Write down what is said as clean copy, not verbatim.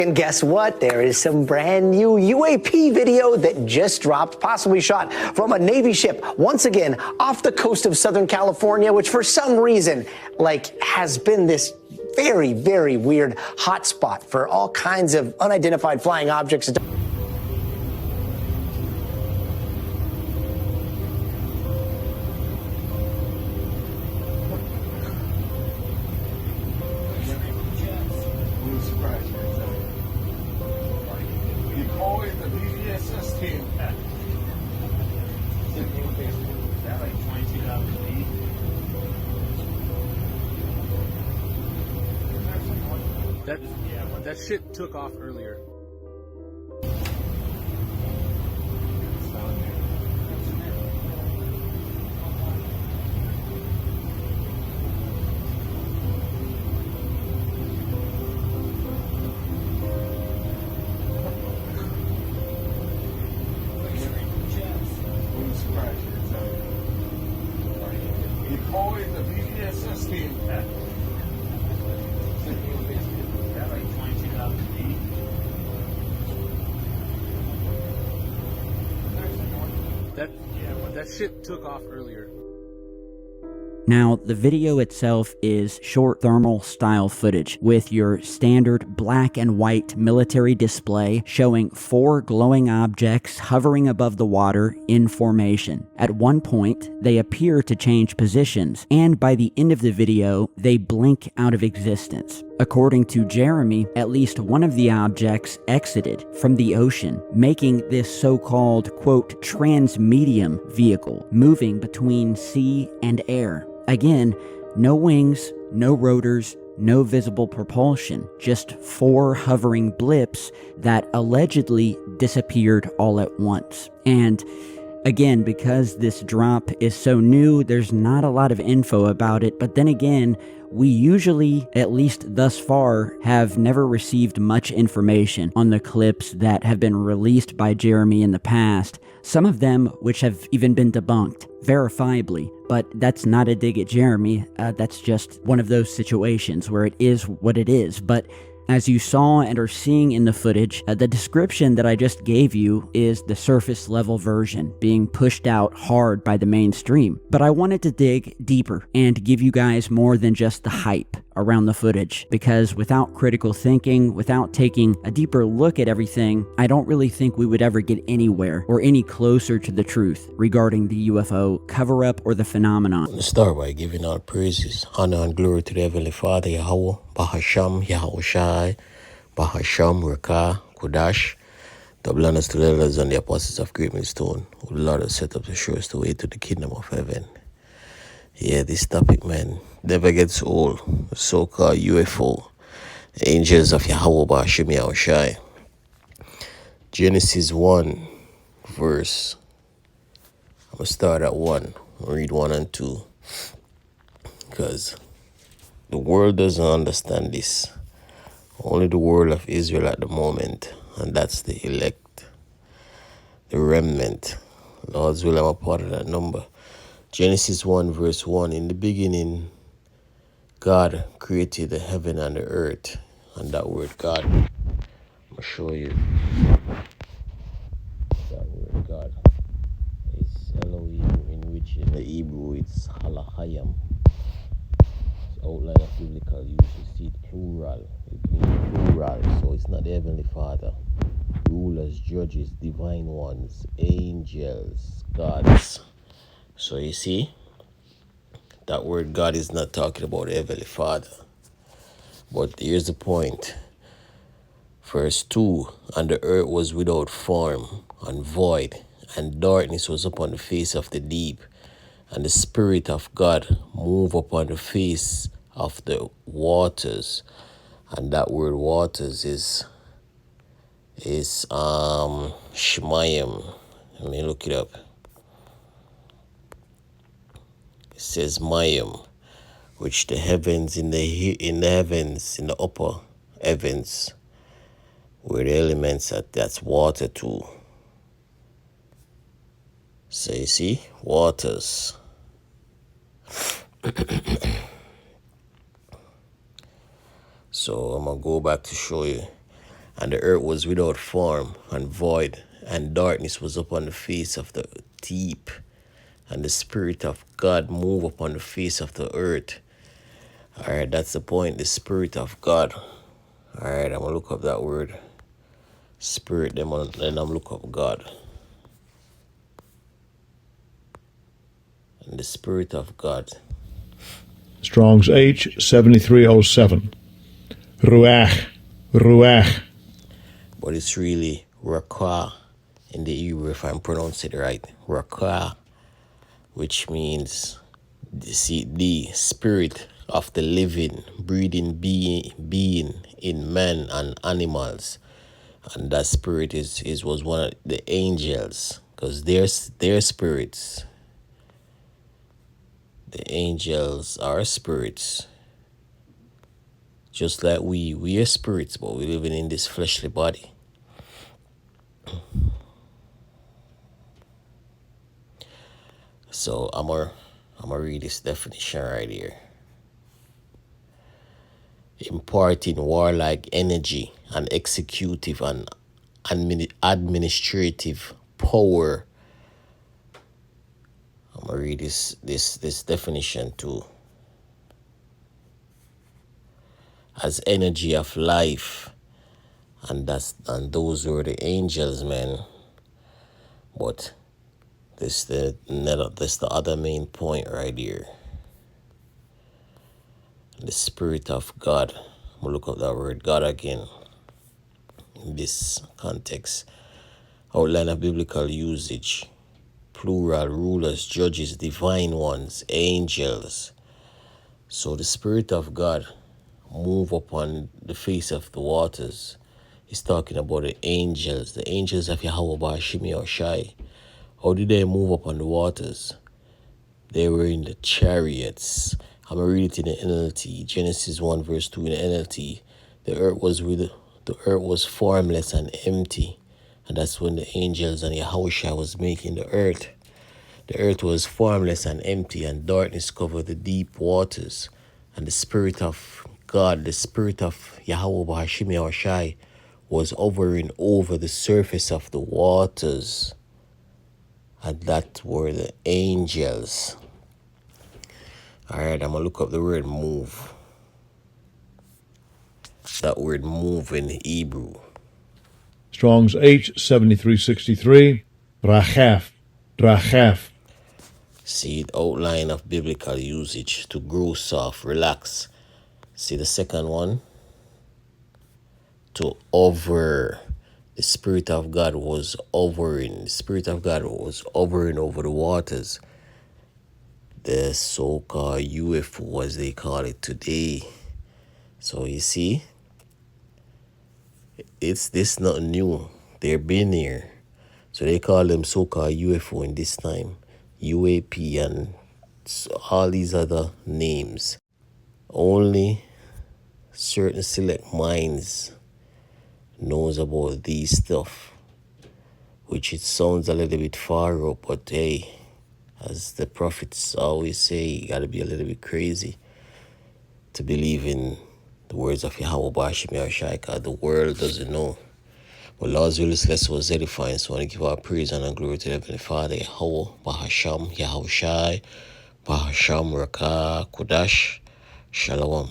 And guess what? There is some brand new UAP video that just dropped, possibly shot from a Navy ship, once again, off the coast of Southern California, which for some reason, has been this very, very weird hotspot for all kinds of unidentified flying objects. That shit took off earlier. That shit took off earlier. Now, the video itself is short thermal style footage with your standard black and white military display showing 4 glowing objects hovering above the water in formation. At one point, they appear to change positions, and by the end of the video, they blink out of existence. According to Jeremy, at least one of the objects exited from the ocean, making this so-called, quote, transmedium vehicle, moving between sea and air. Again, no wings, no rotors, no visible propulsion, just 4 hovering blips that allegedly disappeared all at once. And again, because this drop is so new, there's not a lot of info about it, but then again, we usually, at least thus far, have never received much information on the clips that have been released by Jeremy in the past, some of them which have even been debunked, verifiably. But that's not a dig at Jeremy, that's just one of those situations where it is what it is. But as you saw and are seeing in the footage, the description that I just gave you is the surface level version being pushed out hard by the mainstream. But I wanted to dig deeper and give you guys more than just the hype around the footage, because without critical thinking, without taking a deeper look at everything, I don't really think we would ever get anywhere or any closer to the truth regarding the UFO cover-up or the phenomenon. Let's start by giving all praises, honor, and glory to the Heavenly Father, YAHAWAH, BAHASHAM, YAHAWASHI, BAHASHAM, RAWCHAA, QADASH. Double honors to the elders and the apostles of Great Millstone, who the Lord has set up to show us the way to the kingdom of heaven. Yeah, this topic, man, never gets old. The so-called UFO, the angels of YAHAWAH, BAHASHAM, YAHAWASHI. Genesis 1, verse. I'm going to start at 1. I'll read 1 and 2. Because the world doesn't understand this. Only the world of Israel at the moment. And that's the elect. The remnant. Lord's will, I'm a part of that number. Genesis 1 verse 1. In the beginning, God created the heaven and the earth. And that word God, I'm going to show you. That word God is Elohim, in which in the Hebrew it's HALALYAM. It's outline of biblical use. You see it plural. It means plural. So it's not the Heavenly Father. Rulers, judges, divine ones, angels, gods. So you see, that word God is not talking about the Heavenly Father. But here's the point. Verse 2, and the earth was without form and void, and darkness was upon the face of the deep, and the Spirit of God moved upon the face of the waters. And that word waters is Shemayim. Let me look it up. It says Mayim, which the heavens in the heavens, in the upper heavens, where the elements at, that's water too. So you see, waters. So I'm gonna go back to show you. And the earth was without form and void, and darkness was upon the face of the deep, and the Spirit of God moved upon the face of the earth. All right, that's the point, the Spirit of God. All right, I'm going to look up that word. Spirit, then I'm look up God. And the Spirit of God. Strong's H7307. Ruach. Ruach. But it's really RAWCHAA in the Hebrew, if I'm pronouncing it right. RAWCHAA, which means the spirit of the living, breathing being in men and animals. And that spirit was one of the angels, because their spirits. The angels are spirits. Just like we are spirits, but we're living in this fleshly body. So I'm gonna read this definition right here. Imparting warlike energy and executive and administrative power. I'm gonna read this definition too. As energy of life, and those were the angels, man. But this the other main point right here. The Spirit of God. I'm gonna look up that word God again. In this context, outline of biblical usage: plural, rulers, judges, divine ones, angels. So the Spirit of God move upon the face of the waters. He's talking about the angels of YAHAWAH, BAHASHAM, or Shai. How did they move upon the waters? They were in the chariots. I'm going to read it in the NLT. Genesis 1 verse 2 in the NLT. The earth was formless and empty. And that's when the angels and Yahawashi was making the earth. The earth was formless and empty, and darkness covered the deep waters. And the Spirit of God, the Spirit of YAHAWAH, BAHASHAM, or Shai, was hovering over the surface of the waters. And that were the angels. Alright, I'm going to look up the word move. That word move in Hebrew. Strong's H7363. Rachaf. Rachaf. See the outline of biblical usage: to grow soft, relax. See the second one? To hover. The Spirit of God was hovering. The Spirit of God was hovering over the waters. The so-called UFO, as they call it today. So you see, it's not new. They've been here. So they call them so-called UFO in this time. UAP and all these other names. Only certain select minds knows about these stuff, which it sounds a little bit far up, but hey, as the prophets always say, you gotta be a little bit crazy to believe in the words of Yahawah, BAHASHAM, Yahshai. The world doesn't know. But Lord's will is less was edifying, so I want to give our praise and glory to the Heavenly Father, Yahawah, BAHASHAM, Yahawashi, BAHASHAM, RAWCHAA, QADASH, Shalom.